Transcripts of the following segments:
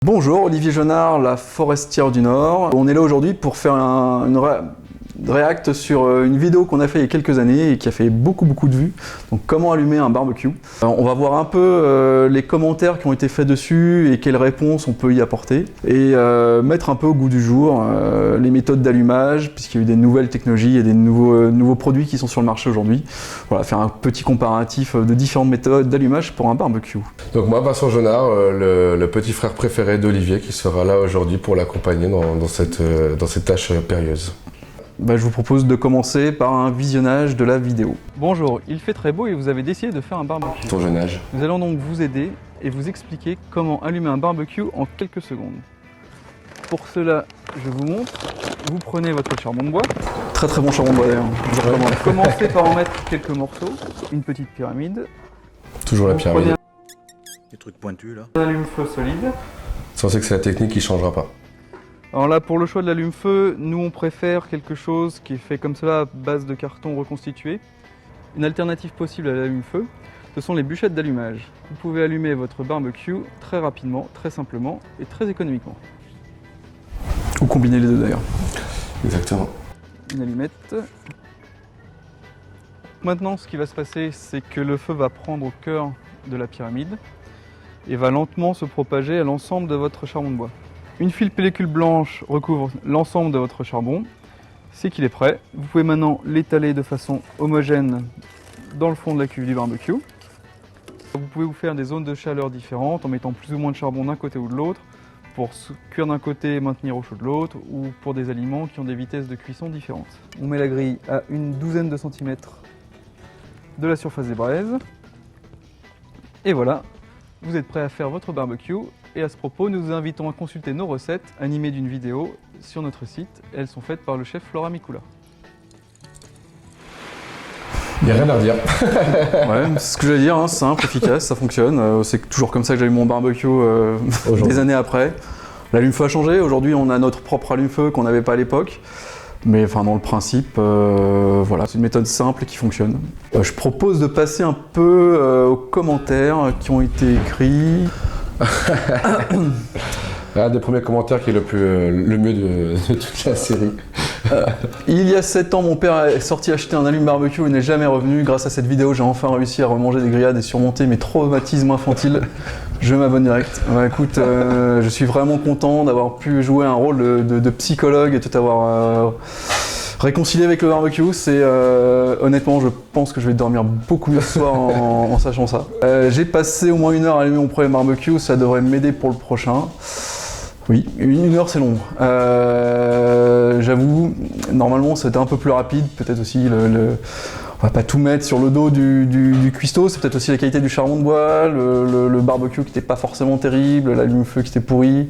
Bonjour, Olivier Jonard, la Forestière du Nord. On est là aujourd'hui pour faire une réact sur une vidéo qu'on a fait il y a quelques années et qui a fait beaucoup de vues. Donc comment allumer un barbecue. On va voir un peu les commentaires qui ont été faits dessus et quelles réponses on peut y apporter. Et mettre un peu au goût du jour les méthodes d'allumage, puisqu'il y a eu des nouvelles technologies et des nouveaux produits qui sont sur le marché aujourd'hui. Voilà, faire un petit comparatif de différentes méthodes d'allumage pour un barbecue. Donc moi, Vincent Jonard, le petit frère préféré d'Olivier, qui sera là aujourd'hui pour l'accompagner dans cette tâche périlleuse. Je vous propose de commencer par un visionnage de la vidéo. Bonjour, il fait très beau et vous avez décidé de faire un barbecue. Ton jeune âge. Nous allons donc vous aider et vous expliquer comment allumer un barbecue en quelques secondes. Pour cela, je vous montre. Vous prenez votre charbon de bois. Très bon charbon de bois d'ailleurs. Commencez par en mettre quelques morceaux. Une petite pyramide. Toujours la pyramide. Des trucs pointus là. Un allume-feu solide. Sensez que c'est la technique qui ne changera pas. Alors là, pour le choix de l'allume-feu, nous on préfère quelque chose qui est fait comme cela à base de carton reconstitué. Une alternative possible à l'allume-feu, ce sont les bûchettes d'allumage. Vous pouvez allumer votre barbecue très rapidement, très simplement et très économiquement. Ou combiner les deux d'ailleurs. Exactement. Une allumette. Maintenant, ce qui va se passer, c'est que le feu va prendre au cœur de la pyramide et va lentement se propager à l'ensemble de votre charbon de bois. Une file pellicule blanche recouvre l'ensemble de votre charbon, c'est qu'il est prêt. Vous pouvez maintenant l'étaler de façon homogène dans le fond de la cuve du barbecue. Vous pouvez vous faire des zones de chaleur différentes en mettant plus ou moins de charbon d'un côté ou de l'autre pour cuire d'un côté et maintenir au chaud de l'autre, ou pour des aliments qui ont des vitesses de cuisson différentes. On met la grille à une douzaine de centimètres de la surface des braises. Et voilà, vous êtes prêt à faire votre barbecue. Et à ce propos, nous vous invitons à consulter nos recettes animées d'une vidéo sur notre site. Elles sont faites par le chef Flora Mikula. Il n'y a rien à redire. Ouais, c'est ce que j'allais dire, hein, simple, efficace, ça fonctionne. C'est toujours comme ça que j'allume mon barbecue des années après. L'allume-feu a changé. Aujourd'hui, on a notre propre allume-feu qu'on n'avait pas à l'époque. Mais enfin, dans le principe, voilà, c'est une méthode simple et qui fonctionne. Je propose de passer un peu aux commentaires qui ont été écrits. Un des premiers commentaires qui est le mieux de toute la série. Il y a 7 ans, mon père est sorti acheter un allume-barbecue et n'est jamais revenu. Grâce à cette vidéo, j'ai enfin réussi à remanger des grillades et surmonter mes traumatismes infantiles. Je m'abonne direct. Écoute, je suis vraiment content d'avoir pu jouer un rôle de psychologue et tout avoir réconcilié avec le barbecue. Honnêtement, je pense que je vais dormir beaucoup mieux ce soir en sachant ça. J'ai passé au moins 1 heure à allumer mon premier barbecue, ça devrait m'aider pour le prochain. Oui, 1 heure c'est long. J'avoue, normalement c'était un peu plus rapide, peut-être aussi on va pas tout mettre sur le dos du cuistot, c'est peut-être aussi la qualité du charbon de bois, le barbecue qui n'était pas forcément terrible, l'allume-feu qui était pourri.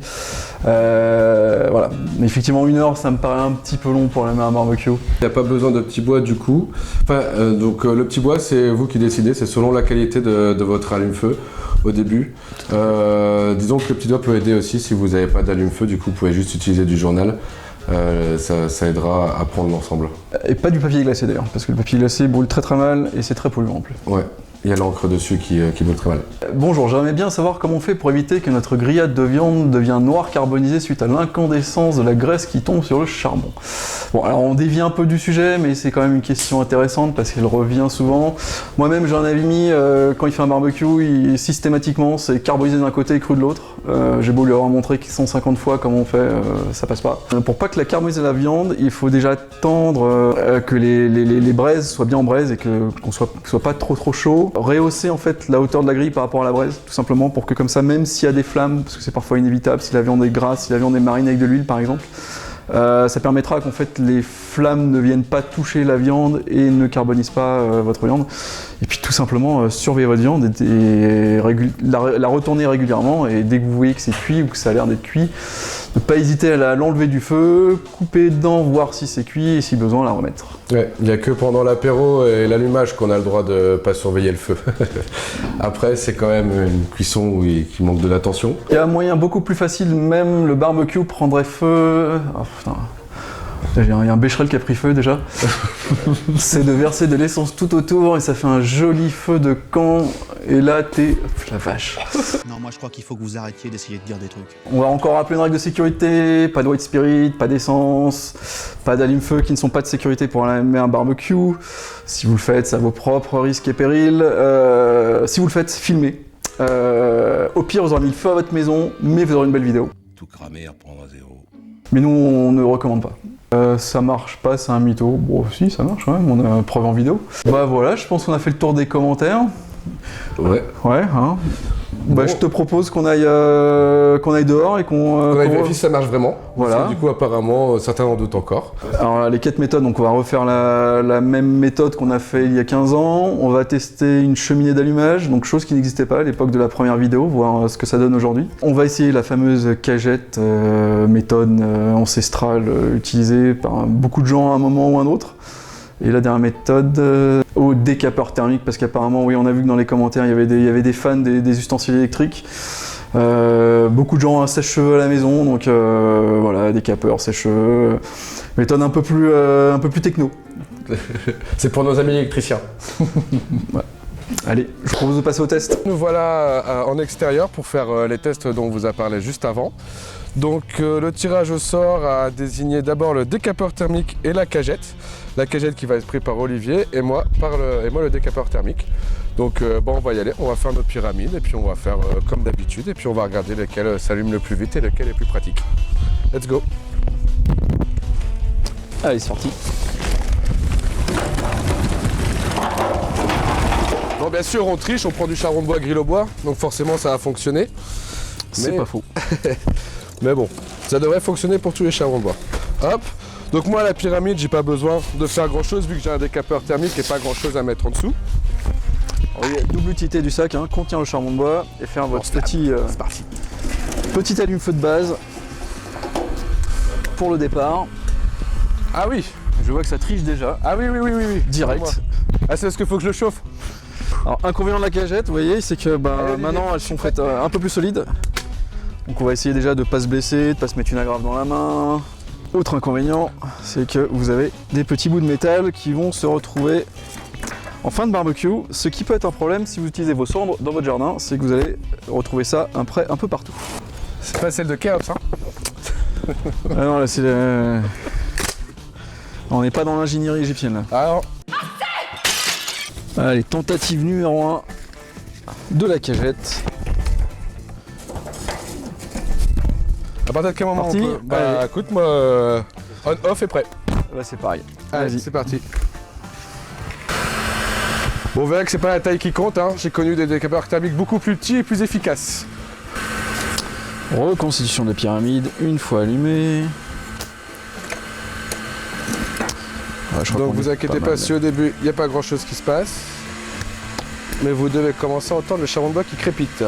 Voilà. Mais effectivement, 1 heure, ça me paraît un petit peu long pour allumer un barbecue. Il n'y a pas besoin de petit bois du coup. Donc le petit bois, c'est vous qui décidez, c'est selon la qualité de votre allume-feu au début. Disons que le petit doigt peut aider aussi si vous n'avez pas d'allume-feu, du coup vous pouvez juste utiliser du journal. Ça aidera à prendre l'ensemble. Et pas du papier glacé d'ailleurs, parce que le papier glacé brûle très mal et c'est très polluant en plus. Ouais, il y a l'encre dessus qui brûle très mal. Bonjour, j'aimerais bien savoir comment on fait pour éviter que notre grillade de viande devienne noire carbonisée suite à l'incandescence de la graisse qui tombe sur le charbon. Bon, alors on dévie un peu du sujet, mais c'est quand même une question intéressante parce qu'elle revient souvent. Moi-même, j'en avais mis, quand il fait un barbecue, systématiquement, c'est carbonisé d'un côté et cru de l'autre. J'ai beau lui avoir montré 150 fois comment on fait, ça passe pas. Pour pas que la carbonise la viande, il faut déjà attendre que les braises soient bien en braise et qu'on soit pas trop chaud. Rehausser en fait la hauteur de la grille par rapport à la braise, tout simplement pour que comme ça, même s'il y a des flammes, parce que c'est parfois inévitable, si la viande est grasse, si la viande est marinée avec de l'huile par exemple, ça permettra qu'en fait les flammes ne viennent pas toucher la viande et ne carbonisent pas votre viande. Et puis tout simplement surveiller votre viande et la retourner régulièrement, et dès que vous voyez que c'est cuit ou que ça a l'air d'être cuit, ne pas hésiter à l'enlever du feu, couper dedans, voir si c'est cuit et si besoin la remettre. Ouais, il n'y a que pendant l'apéro et l'allumage qu'on a le droit de pas surveiller le feu. Après, c'est quand même une cuisson qui manque de l'attention. Il y a un moyen beaucoup plus facile, même le barbecue prendrait feu. Oh, putain. Il y a un bécherel qui a pris feu déjà. C'est de verser de l'essence tout autour et ça fait un joli feu de camp. Et là, la vache. Non, moi je crois qu'il faut que vous arrêtiez d'essayer de dire des trucs. On va encore rappeler une règle de sécurité, pas de white spirit, pas d'essence, pas d'allume-feu qui ne sont pas de sécurité pour allumer un barbecue. Si vous le faites, c'est à vos propres risques et périls. Si vous le faites, filmez. Au pire, vous aurez mis le feu à votre maison, mais vous aurez une belle vidéo. Tout cramer, reprendre à zéro. Mais nous, on ne recommande pas. Ça marche pas, c'est un mytho. Bon, si, ça marche quand même, on a preuve en vidéo. Bah voilà, je pense qu'on a fait le tour des commentaires. Ouais. Ouais, hein. Bah, Bon. je te propose qu'on aille dehors et qu'on vérifie si ça marche vraiment. Voilà. Parce que, du coup, apparemment, certains en doutent encore. Alors les 4 méthodes, donc on va refaire la même méthode qu'on a fait il y a 15 ans. On va tester une cheminée d'allumage, donc chose qui n'existait pas à l'époque de la première vidéo, voir ce que ça donne aujourd'hui. On va essayer la fameuse cagette, méthode ancestrale utilisée par beaucoup de gens à un moment ou à un autre. Et la dernière méthode, au décapeur thermique, parce qu'apparemment, oui, on a vu que dans les commentaires, il y avait des fans des ustensiles électriques. Beaucoup de gens ont un sèche-cheveux à la maison, donc voilà, décapeur, sèche-cheveux. Méthode un peu plus techno. C'est pour nos amis électriciens. Ouais. Allez, je propose de passer au test. Nous voilà en extérieur pour faire les tests dont on vous a parlé juste avant. Donc le tirage au sort a désigné d'abord le décapeur thermique et la cagette. La cagette qui va être prise par Olivier et moi le décapeur thermique. Donc bon, on va y aller, on va faire notre pyramide et puis on va faire comme d'habitude et puis on va regarder lequel s'allume le plus vite et lequel est plus pratique. Let's go. Allez, c'est parti. Bon, bien sûr on triche, on prend du charbon de bois grill au bois, donc forcément ça va fonctionner. C'est pas faux. Mais bon, ça devrait fonctionner pour tous les charbons de bois. Hop. Donc moi la pyramide, j'ai pas besoin de faire grand chose vu que j'ai un décapeur thermique et pas grand chose à mettre en dessous. Alors, il y a double utilité du sac, hein, contient le charbon de bois et faire votre C'est parti. petit allume-feu de base pour le départ. Ah oui. Je vois que ça triche déjà. Ah oui. Direct. Ah c'est ce qu'il faut que je le chauffe. Alors, inconvénient de la cagette, vous voyez, c'est que maintenant elles sont faites un peu plus solides. Donc on va essayer déjà de ne pas se blesser, de ne pas se mettre une agrafe dans la main. Autre inconvénient, c'est que vous avez des petits bouts de métal qui vont se retrouver en fin de barbecue. Ce qui peut être un problème si vous utilisez vos cendres dans votre jardin, c'est que vous allez retrouver ça après un peu partout. C'est pas celle de Chaos, hein. Ah non, là c'est on n'est pas dans l'ingénierie égyptienne là. Alors, Allez, tentative numéro 1 de la cagette. à partir de quel moment Parti. on peut... Bah Allez. écoute, moi, on-off est prêt. Là c'est pareil. Allez, Vas-y. c'est parti. Bon, vous verrez que c'est pas la taille qui compte, hein. J'ai connu des décapeurs thermiques beaucoup plus petits et plus efficaces. Reconstitution de la pyramide, une fois allumée. Ouais, je crois Donc qu'on vous est inquiétez pas pas, mal. si au début il n'y a pas grand chose qui se passe, mais vous devez commencer à entendre le charbon de bois qui crépite.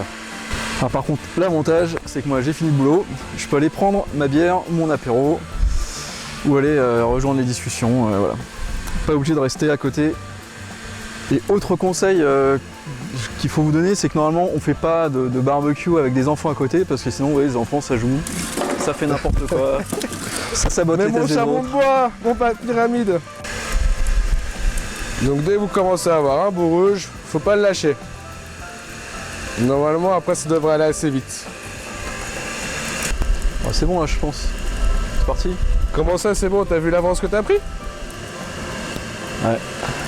Ah, par contre, l'avantage, c'est que moi j'ai fini le boulot, je peux aller prendre ma bière, mon apéro, ou aller rejoindre les discussions, voilà. Pas obligé de rester à côté. Et autre conseil qu'il faut vous donner, c'est que normalement on fait pas de barbecue avec des enfants à côté, parce que sinon, vous voyez, les enfants ça joue, ça fait n'importe quoi, ça sabote Mais les mon tests des charbon autres. de bois, mon pyramide. Donc dès que vous commencez à avoir un bout rouge, faut pas le lâcher. Normalement après ça devrait aller assez vite. Ah, c'est bon là, je pense. C'est parti. Comment ça c'est bon, t'as vu l'avance que t'as pris? Ouais.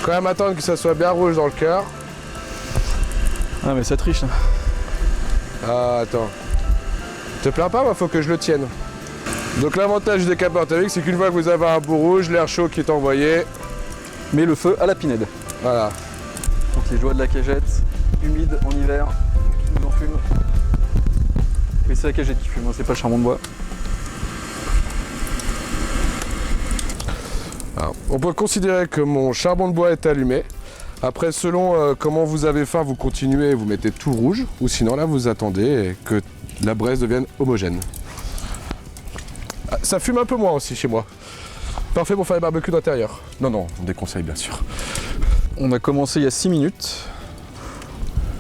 Quand même attendre que ça soit bien rouge dans le cœur. Ah mais ça triche là. Ah attends. Te plains pas, moi faut que je le tienne. Donc l'avantage du décapeur thermique, c'est qu'une fois que vous avez un bout rouge, l'air chaud qui est envoyé, Mets le feu à la pinède. voilà. Donc les joies de la cagette, humide en hiver, qui nous en fume. Mais c'est la cagette qui fume, hein, c'est pas le charbon de bois. Alors, on peut considérer que mon charbon de bois est allumé. Après, selon comment vous avez faim, vous continuez, vous mettez tout rouge, ou sinon là vous attendez que la braise devienne homogène. Ah, ça fume un peu moins aussi chez moi. Parfait pour faire les barbecues d'intérieur. Non, on déconseille bien sûr. On a commencé il y a 6 minutes.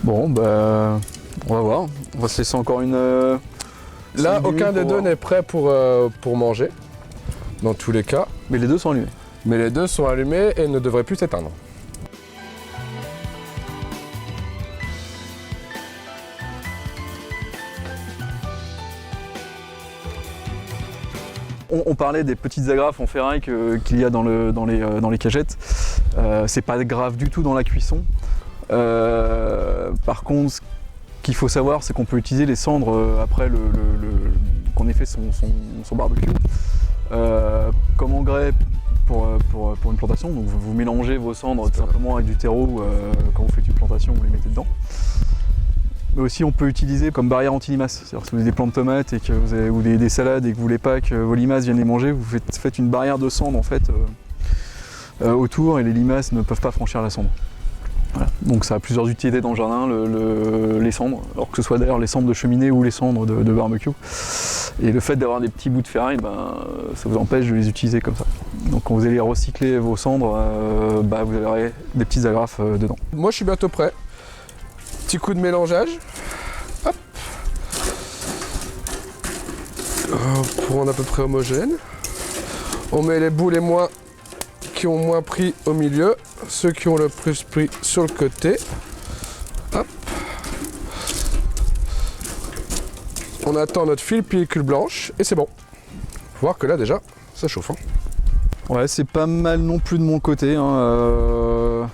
Bon bah on va voir. On va se laisser encore une... Là, 5-10 aucun minutes des pour deux voir. n'est prêt pour manger. dans tous les cas. Mais les deux sont allumés. Mais les deux sont allumés et ne devraient plus s'éteindre. On parlait des petites agrafes en ferraille qu'il y a dans les cagettes. C'est pas grave du tout dans la cuisson. Par contre, ce qu'il faut savoir, c'est qu'on peut utiliser les cendres après qu'on ait fait son barbecue comme engrais pour une plantation. Donc vous mélangez vos cendres tout simplement avec du terreau quand vous faites une plantation, vous les mettez dedans. Mais aussi on peut utiliser comme barrière anti-limaces. C'est-à-dire si vous avez des plants de tomates et que vous avez, ou des salades et que vous voulez pas que vos limaces viennent les manger, vous faites une barrière de cendre en fait autour et les limaces ne peuvent pas franchir la cendre. Voilà. Donc ça a plusieurs utilités dans le jardin, les cendres, alors que ce soit d'ailleurs les cendres de cheminée ou les cendres de barbecue. Et le fait d'avoir des petits bouts de ferraille, ça vous empêche de les utiliser comme ça. Donc quand vous allez recycler vos cendres, vous aurez des petites agrafes dedans. Moi je suis bientôt prêt. Petit coup de mélangeage. Hop. Pour rendre à peu près homogène. On met les bouts les moins qui ont moins pris au milieu, ceux qui ont le plus pris sur le côté. Hop. On attend notre fil pellicule blanche et c'est bon. Faut voir que là déjà, ça chauffe. Hein. Ouais, c'est pas mal non plus de mon côté. Vous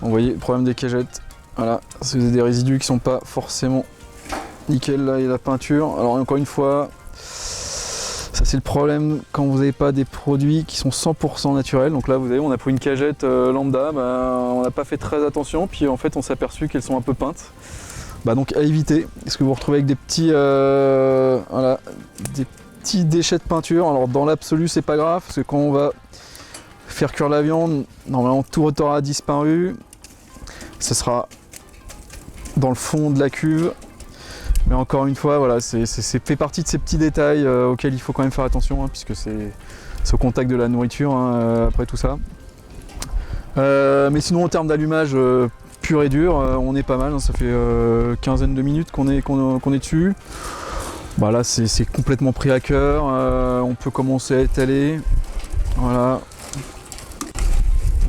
voyez, le problème des cagettes. Voilà, si vous avez des résidus qui sont pas forcément nickel, là il y a la peinture. Alors encore une fois, ça c'est le problème quand vous n'avez pas des produits qui sont 100% naturels. Donc là vous voyez, on a pris une cagette lambda, on n'a pas fait très attention, puis en fait on s'est aperçu qu'elles sont un peu peintes. Donc à éviter, parce que vous vous retrouvez avec des petits, des petits déchets de peinture. Alors dans l'absolu c'est pas grave, parce que quand on va faire cuire la viande, normalement tout aura disparu. Ça sera dans le fond de la cuve, mais encore une fois, voilà, c'est fait partie de ces petits détails auxquels il faut quand même faire attention, puisque c'est au contact de la nourriture après tout ça. Mais sinon, en termes d'allumage pur et dur, on est pas mal. Ça fait quinzaine de minutes qu'on est dessus. Là, c'est complètement pris à cœur. On peut commencer à étaler. Voilà.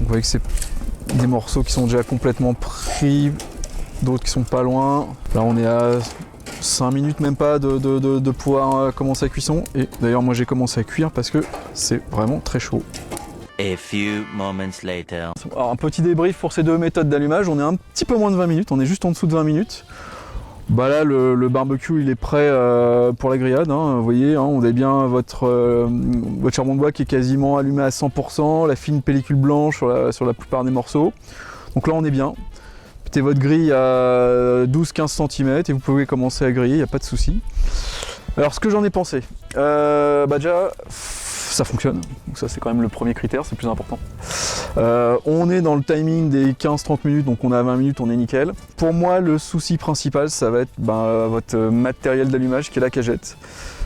Vous voyez que c'est des morceaux qui sont déjà complètement pris, d'autres qui sont pas loin. Là on est à 5 minutes même pas de pouvoir commencer la cuisson. Et d'ailleurs moi j'ai commencé à cuire parce que c'est vraiment très chaud. A few moments later. Alors un petit débrief pour ces deux méthodes d'allumage, on est un petit peu moins de 20 minutes, on est juste en dessous de 20 minutes. Là le barbecue il est prêt pour la grillade, vous voyez, on a bien votre charbon de bois qui est quasiment allumé à 100%, la fine pellicule blanche sur la plupart des morceaux. Donc là on est bien. Mettez votre grille à 12-15 cm et vous pouvez commencer à griller, il n'y a pas de souci. Alors ce que j'en ai pensé, déjà ça fonctionne, donc ça c'est quand même le premier critère, c'est le plus important. On est dans le timing des 15-30 minutes, donc on est à 20 minutes, on est nickel. Pour moi le souci principal ça va être votre matériel d'allumage qui est la cagette.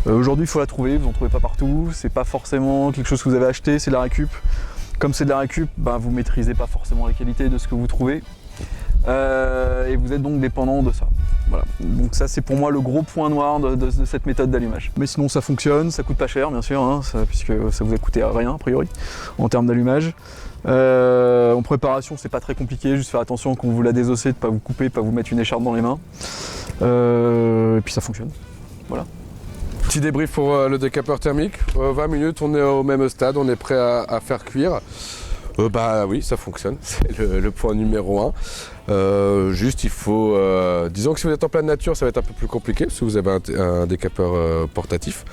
Aujourd'hui il faut la trouver, vous n'en trouvez pas partout, c'est pas forcément quelque chose que vous avez acheté, c'est de la récup. Comme c'est de la récup, vous ne maîtrisez pas forcément la qualité de ce que vous trouvez. Et vous êtes donc dépendant de ça. Voilà. Donc ça c'est pour moi le gros point noir de cette méthode d'allumage. Mais sinon ça fonctionne, ça coûte pas cher bien sûr, puisque ça vous a coûté rien a priori en termes d'allumage. En préparation c'est pas très compliqué, juste faire attention quand vous la désossez, de pas vous couper, pas vous mettre une écharpe dans les mains. Et puis ça fonctionne. Voilà. Petit débrief pour le décapeur thermique. 20 minutes, on est au même stade, on est prêt à faire cuire. Oui, ça fonctionne, c'est le point numéro 1. Juste, il faut... disons que si vous êtes en pleine nature, ça va être un peu plus compliqué, parce que vous avez un décapeur portatif.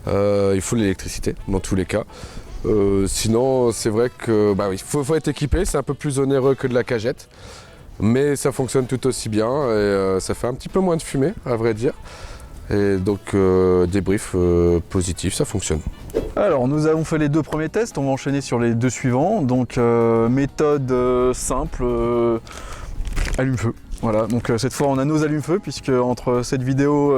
Il faut de l'électricité, dans tous les cas. Sinon, c'est vrai que il faut être équipé, c'est un peu plus onéreux que de la cagette. Mais ça fonctionne tout aussi bien, et ça fait un petit peu moins de fumée, à vrai dire. Et donc, débrief positif, ça fonctionne. Alors nous avons fait les deux premiers tests, on va enchaîner sur les deux suivants. Donc méthode simple, allume-feu. Voilà, donc cette fois on a nos allume-feu, puisque entre cette vidéo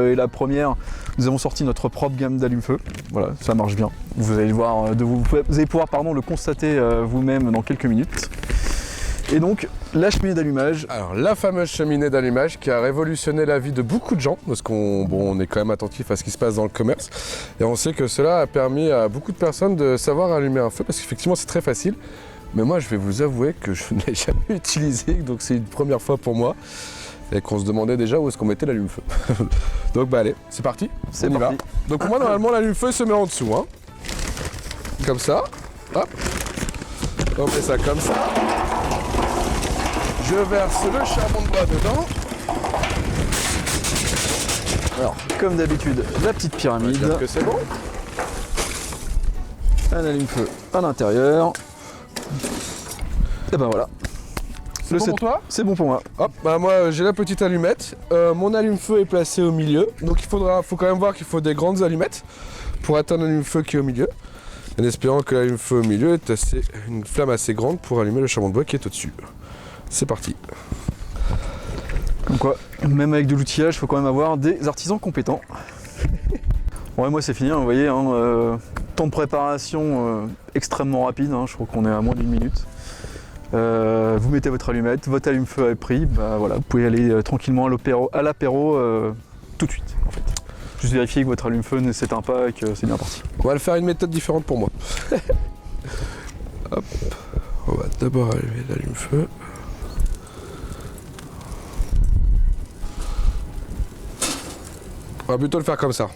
et la première, nous avons sorti notre propre gamme d'allume-feu. Voilà, ça marche bien. Vous allez voir, vous allez pouvoir le constater vous-même dans quelques minutes. Et donc La cheminée d'allumage. Alors la fameuse cheminée d'allumage qui a révolutionné la vie de beaucoup de gens, parce qu'on est quand même attentif à ce qui se passe dans le commerce, et on sait que cela a permis à beaucoup de personnes de savoir allumer un feu, parce qu'effectivement c'est très facile, mais moi je vais vous avouer que je ne l'ai jamais utilisé, donc c'est une première fois pour moi, et qu'on se demandait déjà où est-ce qu'on mettait l'allume-feu. Donc bah allez, c'est parti, C'est on y parti. va. Donc pour moi normalement l'allume-feu se met en dessous, hein. Comme ça, hop, on met ça comme ça. Je verse le charbon de bois dedans. Alors, comme d'habitude, la petite On va pyramide. dire que c'est bon. Un allume-feu à l'intérieur. Et ben voilà. C'est bon pour toi ? C'est bon pour moi. Hop, bah moi j'ai la petite allumette. Mon allume-feu est placé au milieu. Donc faut quand même voir qu'il faut des grandes allumettes pour atteindre l'allume-feu qui est au milieu. En espérant que l'allume-feu au milieu est une flamme assez grande pour allumer le charbon de bois qui est au-dessus. C'est parti. Comme quoi, même avec de l'outillage, il faut quand même avoir des artisans compétents. Ouais, moi c'est fini, hein, vous voyez, hein, temps de préparation extrêmement rapide, hein, je crois qu'on est à moins d'1 minute. Vous mettez votre allumette, votre allume-feu est pris, bah voilà, vous pouvez aller tranquillement à l'apéro tout de suite en fait. Juste vérifier que votre allume-feu ne s'éteint pas et que c'est bien parti. On va le faire une méthode différente pour moi. Hop, on va d'abord allumer l'allume-feu. On va plutôt le faire comme ça.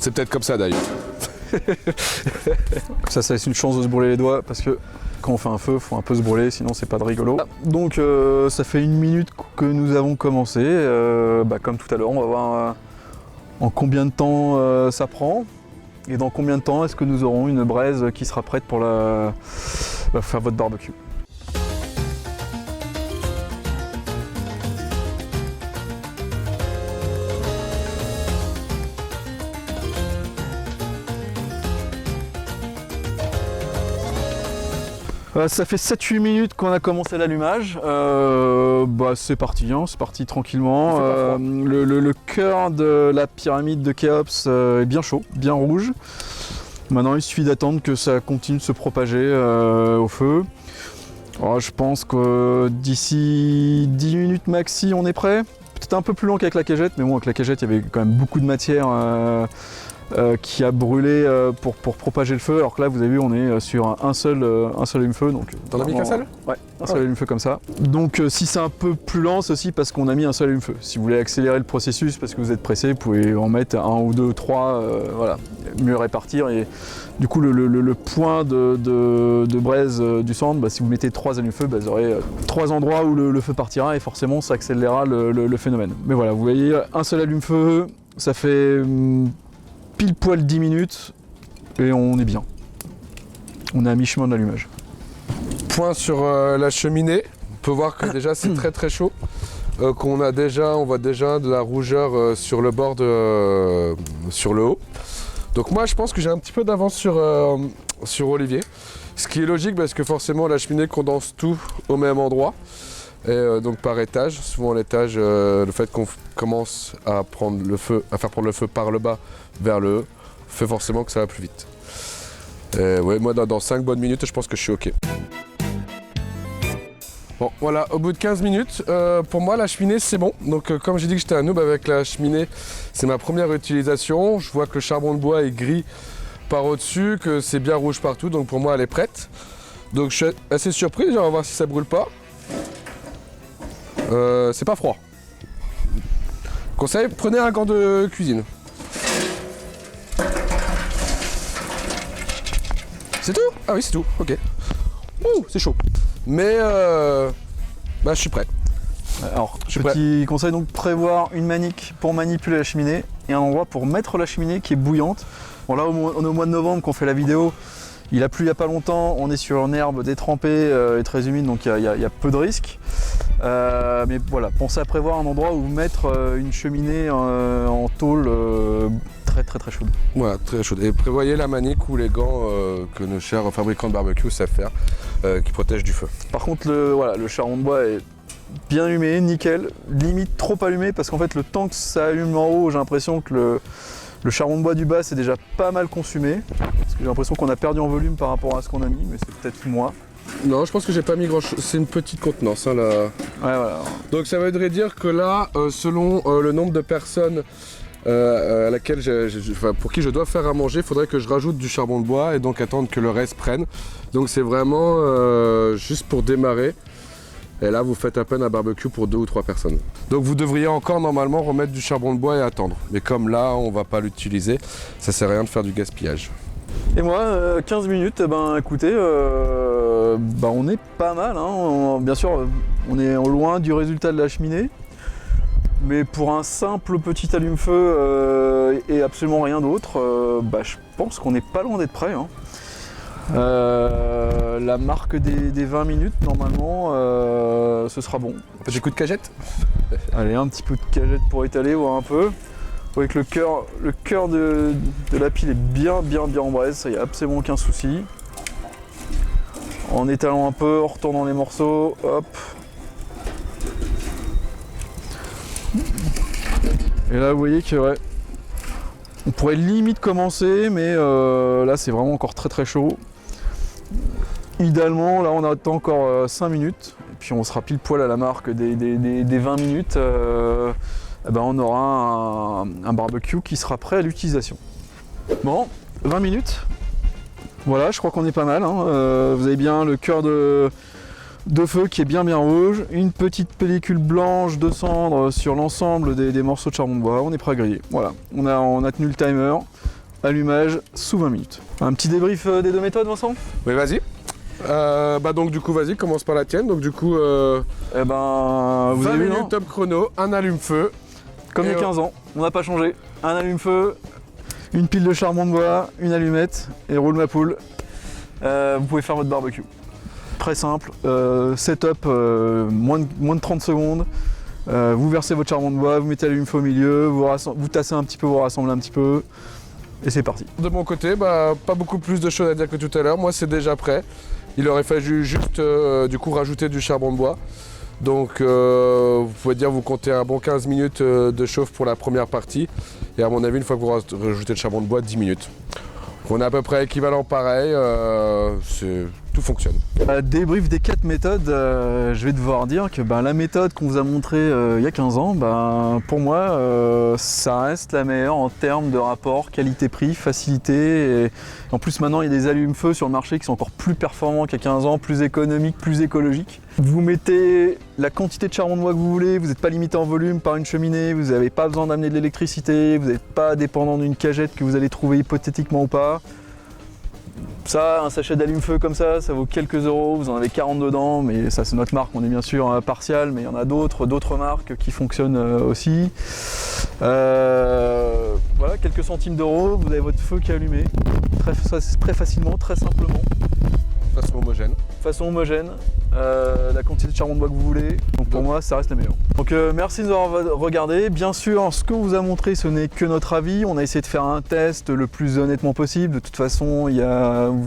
C'est peut-être comme ça d'ailleurs. Ça laisse une chance de se brûler les doigts parce que quand on fait un feu, il faut un peu se brûler, sinon c'est pas de rigolo. Donc ça fait 1 minute que nous avons commencé. Comme tout à l'heure, on va voir en combien de temps ça prend et dans combien de temps est-ce que nous aurons une braise qui sera prête pour faire votre barbecue. Ça fait 7-8 minutes qu'on a commencé l'allumage. C'est parti, hein, c'est parti tranquillement. Le cœur de la pyramide de Khéops est bien chaud, bien rouge. Maintenant, il suffit d'attendre que ça continue de se propager au feu. Alors, je pense que d'ici 10 minutes maxi, on est prêt. Peut-être un peu plus long qu'avec la cagette, mais bon, avec la cagette, il y avait quand même beaucoup de matière qui a brûlé pour propager le feu, alors que là vous avez vu on est sur un seul allume-feu. T'en as mis qu'un seul ? Ouais, un seul allume-feu comme ça. Donc si c'est un peu plus lent, c'est aussi parce qu'on a mis un seul allume-feu. Si vous voulez accélérer le processus parce que vous êtes pressé, vous pouvez en mettre 1 ou 2, 3, voilà, mieux répartir. Et du coup le point de braise du centre, si vous mettez 3 allumes-feu, vous aurez 3 endroits où le feu partira et forcément ça accélérera le phénomène. Mais voilà, vous voyez, un seul allume-feu, ça fait pile poil 10 minutes et on est bien. On est à mi-chemin de l'allumage. Point sur la cheminée. On peut voir que déjà c'est très très chaud. On voit déjà de la rougeur sur le bord sur le haut. Donc moi je pense que j'ai un petit peu d'avance sur Olivier. Ce qui est logique parce que forcément la cheminée condense tout au même endroit. Et donc par étage, souvent l'étage, le fait qu'on commence à faire prendre le feu par le bas vers le haut, fait forcément que ça va plus vite. Ouais, moi dans 5 bonnes minutes, je pense que je suis ok. Bon voilà, au bout de 15 minutes, pour moi la cheminée c'est bon. Donc comme j'ai dit que j'étais un noob avec la cheminée, c'est ma première utilisation. Je vois que le charbon de bois est gris par au-dessus, que c'est bien rouge partout, donc pour moi elle est prête. Donc je suis assez surpris, on va voir si ça brûle pas. C'est pas froid. Conseil, prenez un gant de cuisine. C'est tout ? Ah oui, c'est tout, ok. Ouh, c'est chaud. Mais je suis prêt. Alors, petit conseil, donc prévoir une manique pour manipuler la cheminée et un endroit pour mettre la cheminée qui est bouillante. Bon là, on est au mois de novembre qu'on fait la vidéo. Il a plu il n'y a pas longtemps, on est sur une herbe détrempée et très humide, donc il y a peu de risques. Mais voilà, pensez à prévoir un endroit où mettre une cheminée en tôle très chaude. Voilà, très chaude. Et prévoyez la manique ou les gants que nos chers fabricants de barbecue savent faire, qui protègent du feu. Par contre, le charbon de bois est bien allumé, nickel, limite trop allumé, parce qu'en fait le temps que ça allume en haut, j'ai l'impression que le charbon de bois du bas c'est déjà pas mal consumé. Parce que j'ai l'impression qu'on a perdu en volume par rapport à ce qu'on a mis, mais c'est peut-être moi. Non, je pense que j'ai pas mis grand chose. C'est une petite contenance là. Ouais, voilà. Donc ça voudrait dire que là, selon le nombre de personnes à laquelle pour qui je dois faire à manger, il faudrait que je rajoute du charbon de bois et donc attendre que le reste prenne. Donc c'est vraiment juste pour démarrer. Et là, vous faites à peine un barbecue pour 2 ou 3 personnes. Donc vous devriez encore normalement remettre du charbon de bois et attendre. Mais comme là, on va pas l'utiliser, ça sert à rien de faire du gaspillage. Et moi, 15 minutes, ben écoutez, on est pas mal. Hein. Bien sûr, on est loin du résultat de la cheminée. Mais pour un simple petit allume-feu et absolument rien d'autre, je pense qu'on n'est pas loin d'être prêt. Hein. La marque des 20 minutes, normalement, ce sera bon. Un petit coup de cagette. Allez, un petit peu de cagette pour étaler, voir un peu. Vous voyez que le cœur de la pile est bien en braise, ça y a absolument aucun souci. En étalant un peu, en retournant les morceaux, hop. Et là vous voyez que ouais, on pourrait limite commencer, mais là c'est vraiment encore très chaud. Idéalement, là on attend encore 5 minutes, et puis on sera pile poil à la marque des 20 minutes. On aura un barbecue qui sera prêt à l'utilisation. Bon, 20 minutes. Voilà, je crois qu'on est pas mal. Hein. Vous avez bien le cœur de feu qui est bien rouge, une petite pellicule blanche de cendre sur l'ensemble des morceaux de charbon de bois. On est prêt à griller. Voilà, on a tenu le timer. Allumage sous 20 minutes. Un petit débrief des 2 méthodes, Vincent ? Oui, vas-y. Donc du coup, vas-y, commence par la tienne. Donc du coup, vous 20 avez vu, minutes top chrono, un allume-feu. Comme il y a 15 ans, on n'a pas changé. Un allume-feu, une pile de charbon de bois, une allumette et roule ma poule. Vous pouvez faire votre barbecue. Très simple, setup moins de 30 secondes. Vous versez votre charbon de bois, vous mettez l'allume-feu au milieu, vous tassez un petit peu, vous rassemblez un petit peu. Et c'est parti. De mon côté, pas beaucoup plus de choses à dire que tout à l'heure. Moi, c'est déjà prêt. Il aurait fallu juste du coup rajouter du charbon de bois. Donc vous pouvez dire vous comptez un bon 15 minutes de chauffe pour la première partie. Et à mon avis, une fois que vous rajoutez le charbon de bois, 10 minutes. On est à peu près équivalent pareil, tout fonctionne. Débrief des 4 méthodes, je vais devoir dire que la méthode qu'on vous a montrée il y a 15 ans, pour moi, ça reste la meilleure en termes de rapport qualité-prix, facilité. Et en plus, maintenant, il y a des allumes-feu sur le marché qui sont encore plus performants qu'il y a 15 ans, plus économiques, plus écologiques. Vous mettez la quantité de charbon de bois que vous voulez, vous n'êtes pas limité en volume par une cheminée, vous n'avez pas besoin d'amener de l'électricité, vous n'êtes pas dépendant d'une cagette que vous allez trouver hypothétiquement ou pas. Ça, un sachet d'allume-feu comme ça vaut quelques euros, vous en avez 40 dedans, mais ça c'est notre marque, on est bien sûr partial, mais il y en a d'autres marques qui fonctionnent aussi. Voilà, quelques centimes d'euros, vous avez votre feu qui est allumé, très facilement, très simplement. Façon homogène, la quantité de charbon de bois que vous voulez, donc pour moi ça reste la meilleure. Donc merci de nous avoir regardé, bien sûr ce que vous a montré ce n'est que notre avis, on a essayé de faire un test le plus honnêtement possible, de toute façon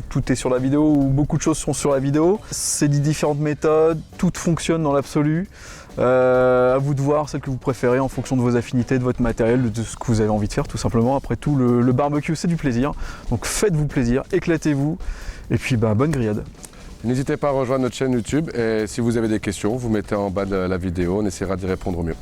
tout est sur la vidéo ou beaucoup de choses sont sur la vidéo. C'est des différentes méthodes, toutes fonctionnent dans l'absolu. À vous de voir celle que vous préférez en fonction de vos affinités, de votre matériel, de ce que vous avez envie de faire tout simplement. Après tout, le barbecue c'est du plaisir, donc faites-vous plaisir, éclatez-vous et puis bonne grillade. N'hésitez pas à rejoindre notre chaîne YouTube et si vous avez des questions, vous mettez en bas de la vidéo, on essaiera d'y répondre au mieux.